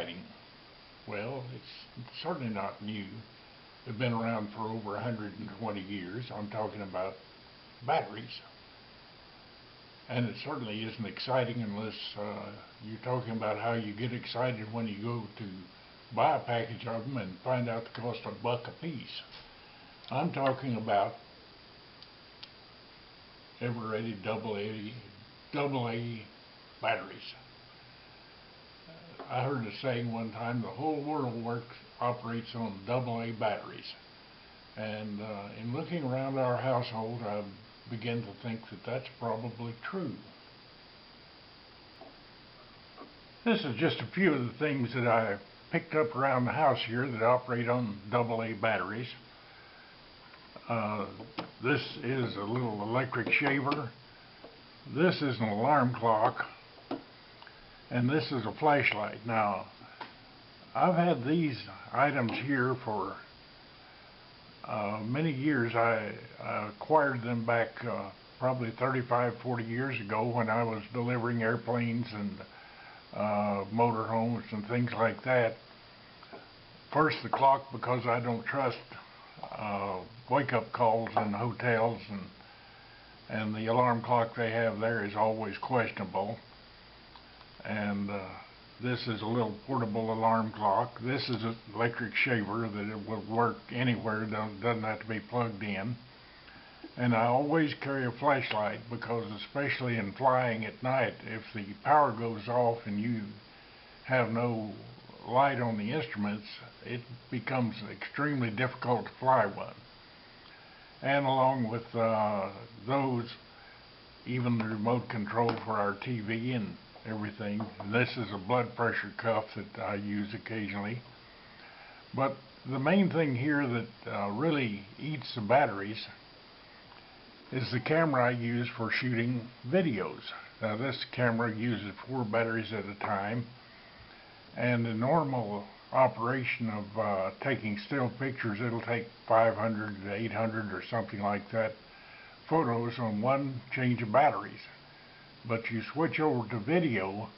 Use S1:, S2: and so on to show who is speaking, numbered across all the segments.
S1: exciting? Well, it's certainly not new. They've been around for over 120 years. I'm talking about batteries. And it certainly isn't exciting unless you're talking about how you get excited when you go to buy a package of them and find out the cost $1 a piece. I'm talking about ever-ready AA batteries. I heard a saying one time, the whole world operates on AA batteries. And in looking around our household, I began to think that that's probably true. This is just a few of the things that I picked up around the house here that operate on AA batteries. This is a little electric shaver. This is an alarm clock. And this is a flashlight. Now, I've had these items here for many years. I acquired them back probably 35-40 years ago when I was delivering airplanes and motorhomes and things like that. First the clock, because I don't trust wake-up calls in hotels, and the alarm clock they have there is always questionable. And this is a little portable alarm clock. This is an electric shaver that it will work anywhere, doesn't have to be plugged in. And I always carry a flashlight because, especially in flying at night, if the power goes off and you have no light on the instruments, it becomes extremely difficult to fly one. And along with those, even the remote control for our TV and everything. This is a blood pressure cuff that I use occasionally. But the main thing here that really eats the batteries is the camera I use for shooting videos. Now, this camera uses 4 batteries at a time, and the normal operation of taking still pictures, it'll take 500 to 800 or something like that photos on one change of batteries. But you switch over to video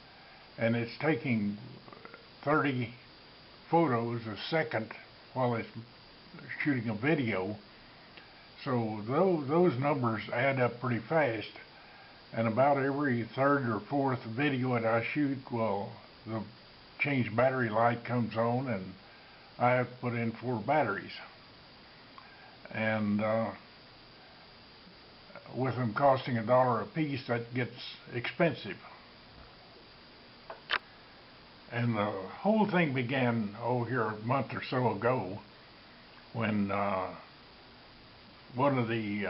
S1: and it's taking 30 photos a second while it's shooting a video. So those numbers add up pretty fast, and about every third or fourth video that I shoot, well, the change battery light comes on and I have to put in 4 batteries. And with them costing $1 a piece, that gets expensive. And the whole thing began, here a month or so ago, when one of the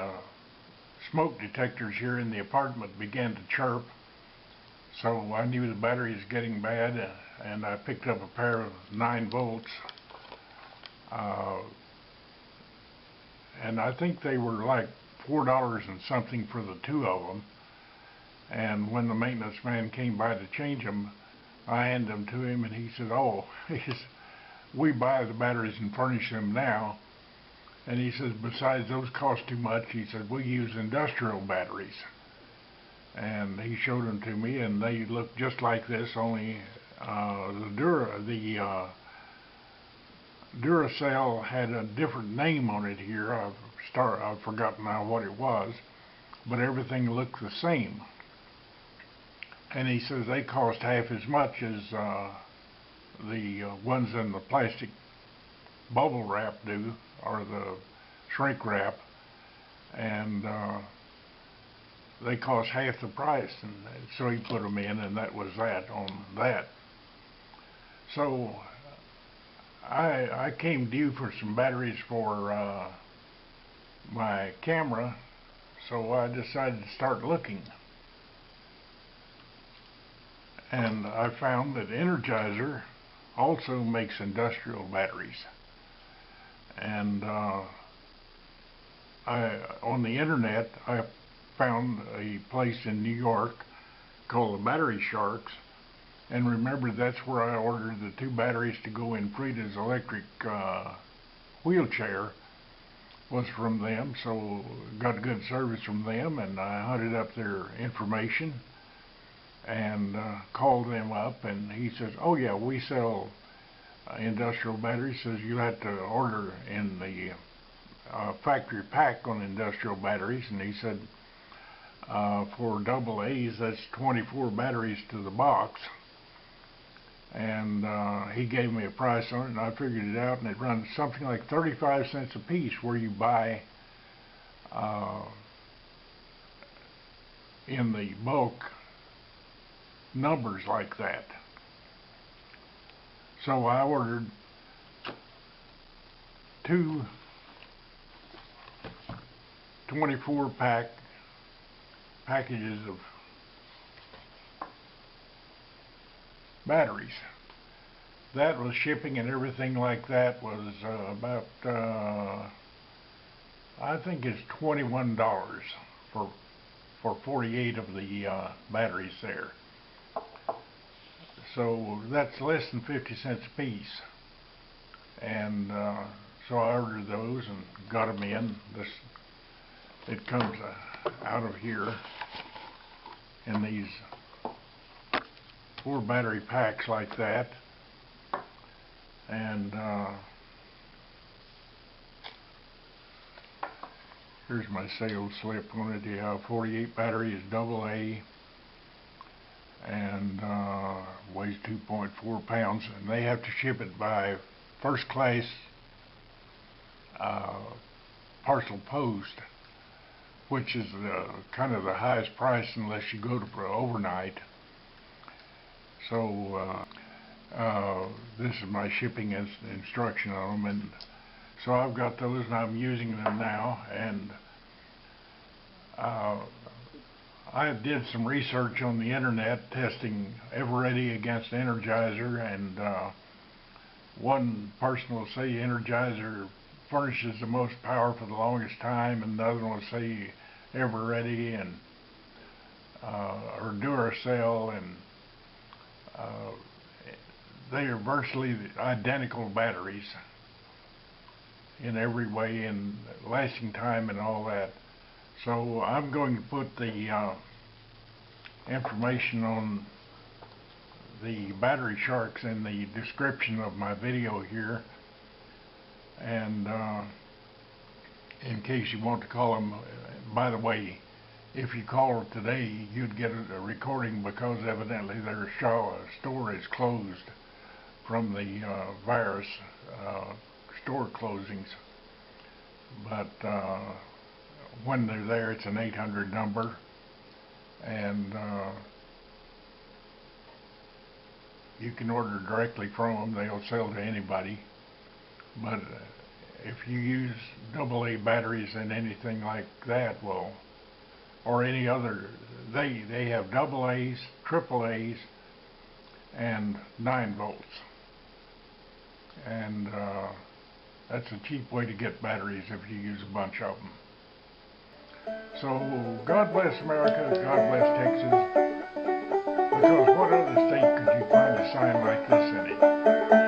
S1: smoke detectors here in the apartment began to chirp. So I knew the battery was getting bad, and I picked up a pair of 9 volts. And I think they were like $4 and something for the 2 of them. And when the maintenance man came by to change them, I handed them to him, and he said, we buy the batteries and furnish them now. And he says, besides those cost too much, he said, we use industrial batteries. And he showed them to me, and they look just like this, only the Duracell had a different name on it here. I've forgotten now what it was, but everything looked the same. And he says they cost half as much as the ones in the plastic bubble wrap do, or the shrink wrap, and they cost half the price. And so he put them in, and that was that on that. So I came due for some batteries for my camera, so I decided to start looking. And I found that Energizer also makes industrial batteries. And on the internet, I found a place in New York called the Battery Sharks, and remember, that's where I ordered the 2 batteries to go in Frida's electric wheelchair, was from them. So got good service from them, and I hunted up their information, and called them up, and he says, "Oh yeah, we sell industrial batteries." Says you have to order in the factory pack on industrial batteries, and he said for double A's that's 24 batteries to the box, and he gave me a price on it, and I figured it out, and it runs something like 35 cents a piece where you buy in the bulk numbers like that. So I ordered 2 24 packages of batteries. That was shipping and everything like that was about I think it's $21 for 48 of the batteries there. So that's less than 50 cents a piece. And so I ordered those and got them in. It comes out of here in these 4 battery packs like that. And here's my sales slip on it. Yeah, 48 battery is double A, and weighs 2.4 pounds, and they have to ship it by first class parcel post, which is kind of the highest price unless you go to overnight. So this is my shipping instruction on them, and so I've got those and I'm using them now. And I did some research on the internet testing Eveready against Energizer, and one person will say Energizer furnishes the most power for the longest time, and the other one will say Eveready and or Duracell, and they are virtually identical batteries in every way, and lasting time and all that. So I'm going to put the information on the Battery Sharks in the description of my video here, and in case you want to call them. By the way, if you call today you'd get a recording, because evidently their store is closed from the virus store closings. But when they're there, it's an 800 number, and you can order directly from them. They'll sell to anybody. But if you use AA batteries and anything like that, well, or any other, they have AA's, AAA's, and 9 volts. And that's a cheap way to get batteries if you use a bunch of them. So God bless America, God bless Texas, because what other state could you find a sign like this in it?